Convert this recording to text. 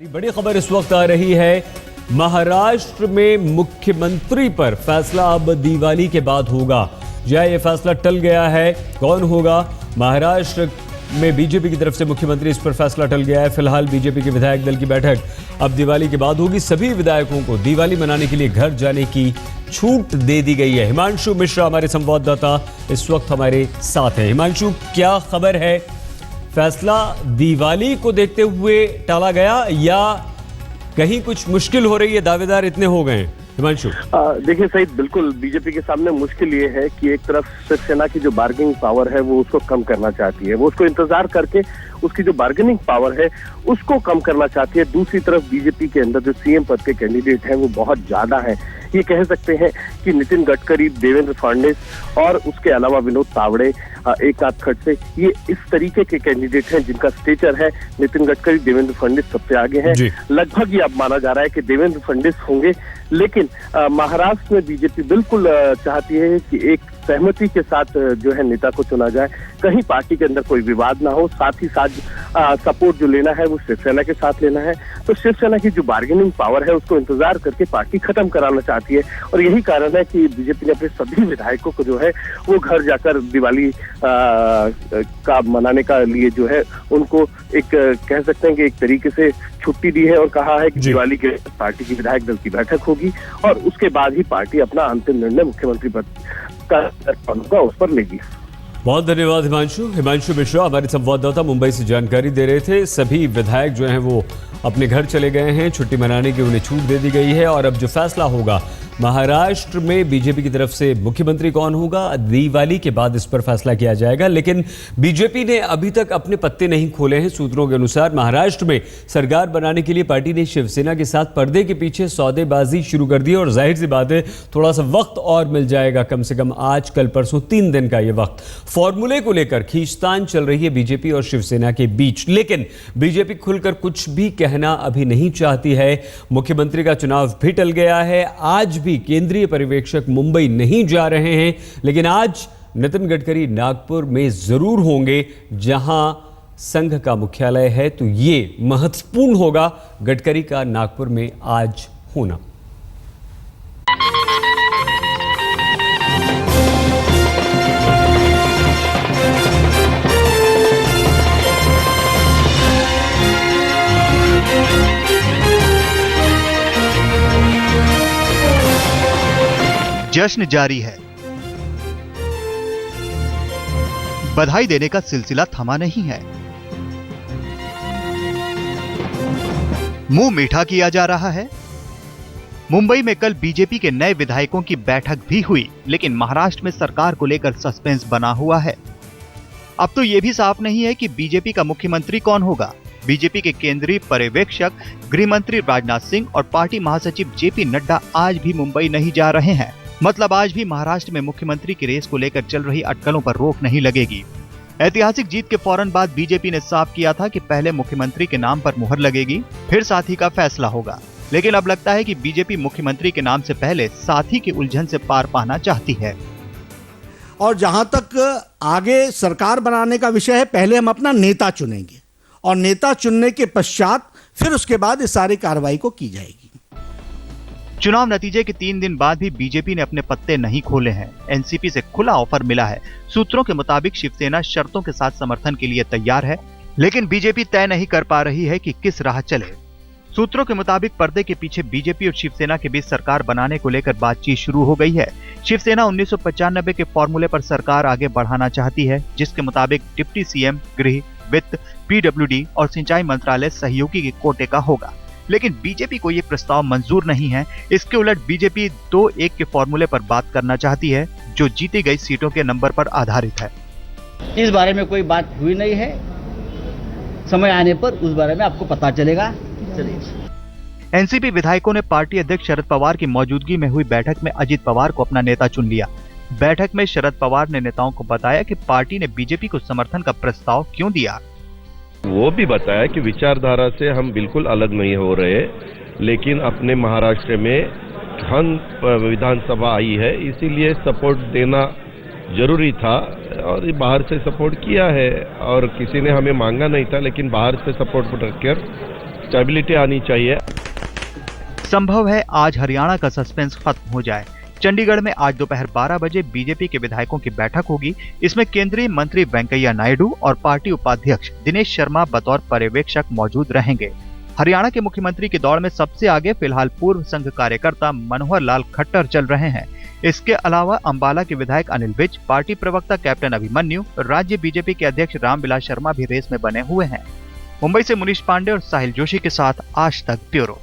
बड़ी खबर इस वक्त आ रही है। महाराष्ट्र में मुख्यमंत्री पर फैसला अब दिवाली के बाद होगा। या ये फैसला टल गया है, कौन होगा? महाराष्ट्र में बीजेपी की तरफ से मुख्यमंत्री, इस पर फैसला टल गया है। फिलहाल बीजेपी के विधायक दल की बैठक अब दिवाली के बाद होगी। सभी विधायकों को दिवाली मनाने के लिए घर जाने की छूट दे दी गई है। हिमांशु मिश्रा हमारे संवाददाता इस वक्त हमारे साथ है। हिमांशु, क्या खबर है? फैसला दिवाली को देखते हुए टाला गया या कहीं कुछ मुश्किल हो रही है? दावेदार इतने हो गए हैं हिमांशु। देखिए सईद, बिल्कुल बीजेपी के सामने मुश्किल ये है कि एक तरफ शिवसेना की जो बार्गेनिंग पावर है वो उसको कम करना चाहती है, वो उसको इंतजार करके उसकी जो बार्गेनिंग पावर है उसको कम करना चाहती है। दूसरी तरफ बीजेपी के अंदर जो सीएम पद के कैंडिडेट हैं वो बहुत ज्यादा हैं। ये कह सकते हैं कि नितिन गडकरी, देवेंद्र फडणवीस और उसके अलावा विनोद तावड़े, एकनाथ खड़से, ये इस तरीके के कैंडिडेट हैं जिनका स्टेचर है। नितिन गडकरी, देवेंद्र फडणवीस सबसे आगे हैं। लगभग ये अब माना जा रहा है कि देवेंद्र फडणवीस होंगे, लेकिन महाराष्ट्र में बीजेपी बिल्कुल चाहती है कि एक सहमति के साथ जो है नेता को चुना जाए, कहीं पार्टी के अंदर कोई विवाद ना हो। साथ ही साथ सपोर्ट जो लेना है वो शिवसेना के साथ लेना है। तो शिवसेना की जो बार्गेनिंग पावर है उसको इंतजार करके पार्टी खत्म कराना चाहती है, और यही कारण है कि बीजेपी ने अपने सभी विधायकों को जो है वो घर जाकर दिवाली का मनाने का लिए जो है उनको एक कह सकते हैं कि एक तरीके से छुट्टी दी है, और कहा है कि दिवाली के पार्टी की विधायक दल की बैठक होगी और उसके बाद ही पार्टी अपना अंतिम निर्णय मुख्यमंत्री पद का उस पर लेगी। बहुत धन्यवाद हिमांशु मिश्रा हमारे संवाददाता मुंबई से जानकारी दे रहे थे। सभी विधायक जो हैं वो अपने घर चले गए हैं, छुट्टी मनाने की उन्हें छूट दे दी गई है। और अब जो फैसला होगा महाराष्ट्र में बीजेपी की तरफ से मुख्यमंत्री कौन होगा, दिवाली के बाद इस पर फैसला किया जाएगा। लेकिन बीजेपी ने अभी तक अपने पत्ते नहीं खोले हैं। सूत्रों के अनुसार महाराष्ट्र में सरकार बनाने के लिए पार्टी ने शिवसेना के साथ पर्दे के पीछे सौदेबाजी शुरू कर दी, और जाहिर सी बात है थोड़ा सा वक्त और मिल जाएगा, कम से कम आज कल परसों 3 दिन का ये वक्त। फॉर्मूले को लेकर खींचतान चल रही है बीजेपी और शिवसेना के बीच, लेकिन बीजेपी खुलकर कुछ भी कहना अभी नहीं चाहती है। मुख्यमंत्री का चुनाव भी टल गया है। आज भी केंद्रीय पर्यवेक्षक मुंबई नहीं जा रहे हैं, लेकिन आज नितिन गडकरी नागपुर में जरूर होंगे जहां संघ का मुख्यालय है। तो ये महत्वपूर्ण होगा गडकरी का नागपुर में आज होना। जश्न जारी है, बधाई देने का सिलसिला थमा नहीं है। मुंह मीठा किया जा रहा है। मुंबई में कल बीजेपी के नए विधायकों की बैठक भी हुई, लेकिन महाराष्ट्र में सरकार को लेकर सस्पेंस बना हुआ है। अब तो यह भी साफ नहीं है कि बीजेपी का मुख्यमंत्री कौन होगा। बीजेपी के केंद्रीय पर्यवेक्षक गृह मंत्री राजनाथ सिंह और पार्टी महासचिव जेपी नड्डा आज भी मुंबई नहीं जा रहे हैं। मतलब आज भी महाराष्ट्र में मुख्यमंत्री की रेस को लेकर चल रही अटकलों पर रोक नहीं लगेगी। ऐतिहासिक जीत के फौरन बाद बीजेपी ने साफ किया था कि पहले मुख्यमंत्री के नाम पर मुहर लगेगी, फिर साथी का फैसला होगा। लेकिन अब लगता है कि बीजेपी मुख्यमंत्री के नाम से पहले साथी की उलझन से पार पाना चाहती है। और जहां तक आगे सरकार बनाने का विषय है, पहले हम अपना नेता चुनेंगे और नेता चुनने के पश्चात फिर उसके बाद इस सारी कार्रवाई को की जाएगी। चुनाव नतीजे के 3 दिन बाद भी बीजेपी ने अपने पत्ते नहीं खोले हैं। एनसीपी से खुला ऑफर मिला है। सूत्रों के मुताबिक शिवसेना शर्तों के साथ समर्थन के लिए तैयार है, लेकिन बीजेपी तय नहीं कर पा रही है कि किस राह चले। सूत्रों के मुताबिक पर्दे के पीछे बीजेपी और शिवसेना के बीच सरकार बनाने को लेकर बातचीत शुरू हो गई है। शिवसेना 1995 के फॉर्मूले पर सरकार आगे बढ़ाना चाहती है, जिसके मुताबिक डिप्टी सीएम, गृह, वित्त, पीडब्ल्यूडी और सिंचाई मंत्रालय सहयोगी के कोटे का होगा। लेकिन बीजेपी को ये प्रस्ताव मंजूर नहीं है। इसके उलट बीजेपी 2-1 के फॉर्मूले पर बात करना चाहती है, जो जीती गई सीटों के नंबर पर आधारित है। इस बारे में कोई बात हुई नहीं है। समय आने पर उस बारे में आपको पता चलेगा। चलिए। एनसीपी विधायकों ने पार्टी अध्यक्ष शरद पवार की मौजूदगी में हुई बैठक में अजित पवार को अपना नेता चुन लिया। बैठक में शरद पवार ने नेताओं को बताया कि पार्टी ने बीजेपी को समर्थन का प्रस्ताव क्यों दिया। वो भी बताया कि विचारधारा से हम बिल्कुल अलग नहीं हो रहे, लेकिन अपने महाराष्ट्र में विधानसभा आई है, इसीलिए सपोर्ट देना जरूरी था और बाहर से सपोर्ट किया है। और किसी ने हमें मांगा नहीं था, लेकिन बाहर से सपोर्ट कर स्टेबिलिटी आनी चाहिए। संभव है आज हरियाणा का सस्पेंस खत्म हो जाए। चंडीगढ़ में आज दोपहर 12 बजे बीजेपी के विधायकों की बैठक होगी। इसमें केंद्रीय मंत्री वेंकैया नायडू और पार्टी उपाध्यक्ष दिनेश शर्मा बतौर पर्यवेक्षक मौजूद रहेंगे। हरियाणा के मुख्यमंत्री की दौड़ में सबसे आगे फिलहाल पूर्व संघ कार्यकर्ता मनोहर लाल खट्टर चल रहे हैं। इसके अलावा अंबाला के विधायक अनिल विज, पार्टी प्रवक्ता कैप्टन अभिमन्यु, राज्य बीजेपी के अध्यक्ष रामविलास शर्मा भी रेस में बने हुए हैं। मुंबई से मुनीश पांडे और साहिल जोशी के साथ आज तक ब्यूरो।